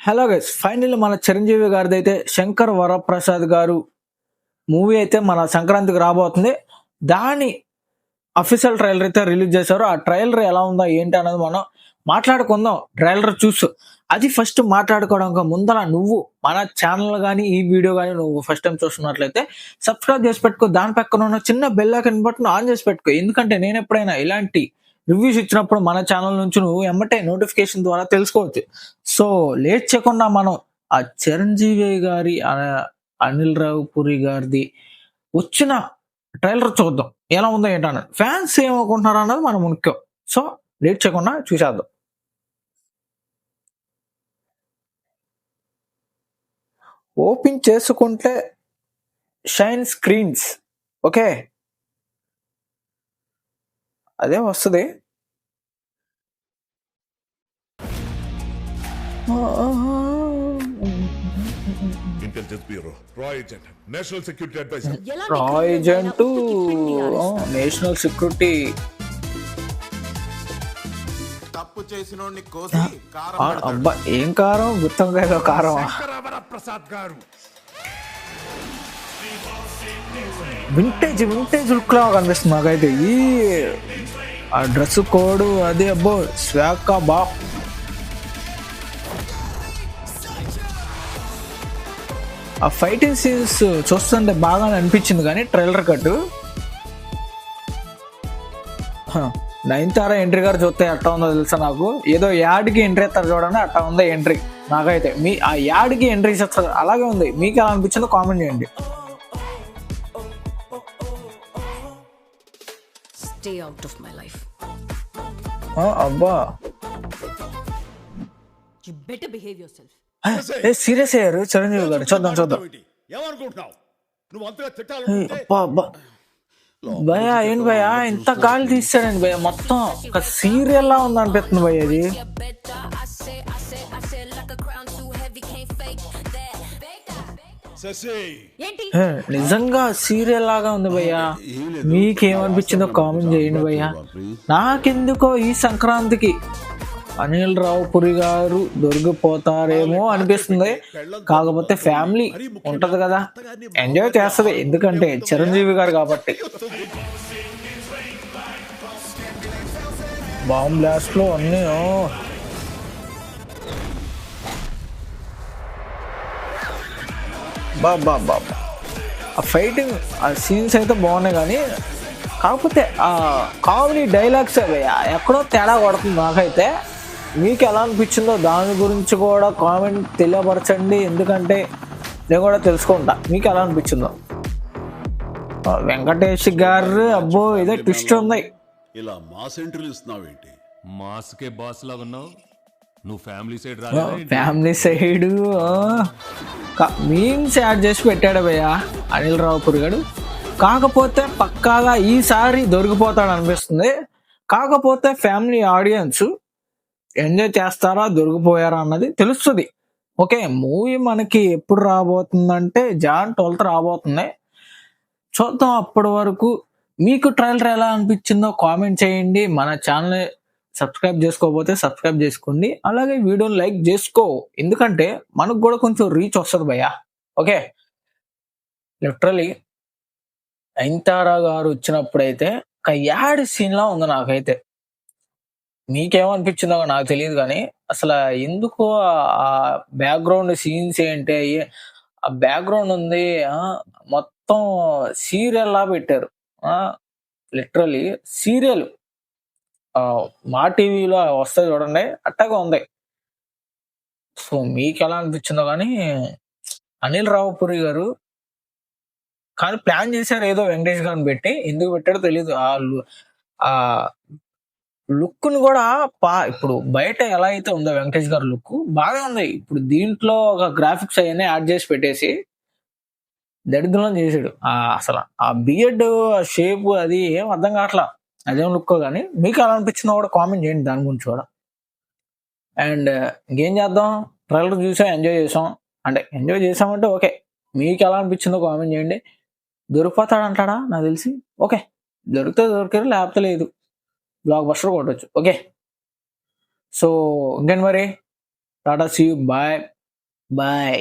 Hello guys, finally మన చిరంజీవి గారిది అయితే శంకర్ వరప్రసాద్ గారు మూవీ అయితే మన సంక్రాంతికి రాబోతుంది. దాని అఫీషియల్ ట్రైలర్ అయితే రిలీజ్ చేశారు. ఆ ట్రైలర్ ఎలా ఉందా ఏంటి అనేది మనం మాట్లాడుకుందాం. ట్రైలర్ చూసు అది ఫస్ట్ మాట్లాడుకోవడానికి ముందర నువ్వు మన ఛానల్ కానీ ఈ వీడియో కానీ నువ్వు ఫస్ట్ టైం చూస్తున్నట్లయితే సబ్స్క్రైబ్ చేసి పెట్టుకో. దాని పక్కన ఉన్న చిన్న బెల్ ఐకాన్ బటన్ ఆన్ చేసి పెట్టుకో. ఎందుకంటే నేను ఎప్పుడైనా ఇలాంటి రివ్యూస్ ఇచ్చినప్పుడు మన ఛానల్ నుంచి నువ్వు ఎమ్మటే నోటిఫికేషన్ ద్వారా తెలుసుకోవచ్చు. సో లేట్ చేయకుండా మనం ఆ చిరంజీవి గారి అనిల్ రావుపురి గారిది వచ్చిన ట్రైలర్ చూద్దాం ఎలా ఉందో ఏంటన్నది. ఫ్యాన్స్ ఏమనుకుంటున్నారు అన్నది మనం ముఖ్యం. సో లేట్ చేయకుండా చూసేద్దాం. ఓపెన్ చేసుకుంటే షైన్ స్క్రీన్స్ ఓకే అదే వస్తుంది. Intelligence bureau Roy agent national security advisor Roy agent national security. తప్పు చేసినోడిని కోసి కారం అబ్బా ఏం కారం, గుత్తంకాయలో కారం. ప్రసాద్ గారు వింటేజ్ వింటేజ్ లుక్ లా కనిపిస్తుంది నాకైతే. ఈ ఆ డ్రెస్ కోడ్ అది అబ్బో స్వాక్ బా. ఆ ఫైటింగ్ సీన్స్ చూస్తుంటే బాగా అనిపించింది కానీ ట్రైలర్ కట్. నయనతార ఎంట్రీ గారు చూస్తే అట్టా ఉందో తెలుసా నాకు. ఏదో యాడ్కి ఎంట్రీ ఇస్తారు చూడండి, అట్టా ఉందో ఎంట్రీ నాకైతే. మీ ఆ యాడ్కి ఎంట్రీ ఇస్తారు అలాగే ఉంది. మీకు ఎలా అనిపించిందో కామెంట్ చేయండి. Stay out of my life. అబ్బా You better behave yourself. Serious అయ్యారు చిరంజీవి గారు. చూద్దాం చూద్దాం. ఏమనుకుంటున్నావు నువ్వు అంతగా తిట్టాలి. అబ్బా అబ్బా భయ ఏంటి భయ ఇంత గాలి తీస్తాడండి భయ. మొత్తం ఒక సీరియల్ లా ఉంది అనిపిస్తుంది భయ అది. ఏంటి నిజంగా సీరియల్ లాగా ఉంది భయ్య. మీకేమనిపించిందో కామెంట్ చేయండి భయ్య. నాకెందుకో ఈ సంక్రాంతికి అనిల్ రావుపురి గారు దొరికిపోతారేమో అనిపిస్తుంది. కాకపోతే ఫ్యామిలీ ఉంటది కదా, ఎంజాయ్ చేస్తుంది. ఎందుకంటే చిరంజీవి గారు కాబట్టి. బాంబ్ బ్లాస్ట్ లో అన్నీ బాబా ఆ ఫైటింగ్ ఆ సీన్స్ అయితే బాగున్నాయి కానీ కాకపోతే ఆ కామెడీ డైలాగ్స్ ఎక్కడో తేడా కొడుతుంది నాకైతే. మీకు ఎలా అనిపించిందో దాని గురించి కూడా కామెంట్ తెలియపరచండి. ఎందుకంటే నేను కూడా తెలుసుకుంటా మీకు ఎలా అనిపించిందో. వెంకటేష్ గారు అబ్బో ఇదే ట్విస్ట్ ఉంది. ఇలా మాస్ ఎంట్రీలు ఇస్తున్నావేంటి? మాస్కే బాస్ లాగా ఉన్నావు నువ్వు. Family side family side memes add చేసి పెట్టాడు భయ్య అనిల్ రావుపురి గారు. కాకపోతే పక్కాగా ఈసారి దొరికిపోతాడు అనిపిస్తుంది. కాకపోతే ఫ్యామిలీ ఆడియన్స్ ఎంజాయ్ చేస్తారా దొరికిపోయారా అన్నది తెలుస్తుంది. ఓకే మూవీ మనకి ఎప్పుడు రాబోతుందంటే Jan 12th రాబోతుంది. చూద్దాం. అప్పటి వరకు మీకు ట్రైలర్ ఎలా అనిపించిందో కామెంట్ చేయండి. మన ఛానల్ సబ్స్క్రైబ్ చేసుకోకపోతే సబ్స్క్రైబ్ చేసుకోండి. అలాగే వీడియోని లైక్ చేసుకో. ఎందుకంటే మనకు కూడా కొంచెం రీచ్ వస్తుంది భయ్య. ఓకే లిటరలీ నయనతార గారు వచ్చినప్పుడైతే ఒక యాడ్ సీన్ లా ఉంది నాకైతే. మీకేమనిపించిందో నాకు తెలియదు కానీ అసలు ఎందుకు ఆ బ్యాక్గ్రౌండ్ సీన్స్ ఏంటి, ఆ బ్యాక్గ్రౌండ్ ఉంది మొత్తం సీరియల్ లా పెట్టారు. లిటరలీ సీరియల్ మా టీవీలో వస్తాయి చూడండి అట్టగా ఉంది. సో మీకు ఎలా అనిపించిందో కానీ అనిల్ రావుపురి గారు కానీ ప్లాన్ చేశారు ఏదో వెంకటేష్ గారిని పెట్టి. ఎందుకు పెట్టాడో తెలియదు. ఆ లుక్ ని కూడా ఇప్పుడు బయట ఎలా అయితే ఉందో వెంకటేష్ గారి లుక్ బాగా ఉంది. ఇప్పుడు దీంట్లో ఒక గ్రాఫిక్స్ అవన్నీ యాడ్ చేసి పెట్టేసి దరిద్రం చేసాడు. అసలు ఆ బియర్డ్ షేప్ అది ఏం అర్థం కావట్లా. అదేం లుక్ కానీ మీకు ఎలా అనిపించిందో కూడా కామెంట్ చేయండి దాని గురించి కూడా. అండ్ ఇంకేం చేద్దాం, ట్రైలర్ చూసాం ఎంజాయ్ చేసాం. అంటే ఎంజాయ్ చేసామంటే ఓకే. మీకు ఎలా అనిపించిందో కామెంట్ చేయండి. దొరికిపోతాడంటాడా నాకు తెలిసి. ఓకే దొరికితే దొరికారు, లేకపోతే లేదు. బ్లాక్ బస్టర్ కొట్టచ్చు. ఓకే సో ఇంకేంటి మరి, tata see you bye. Bye.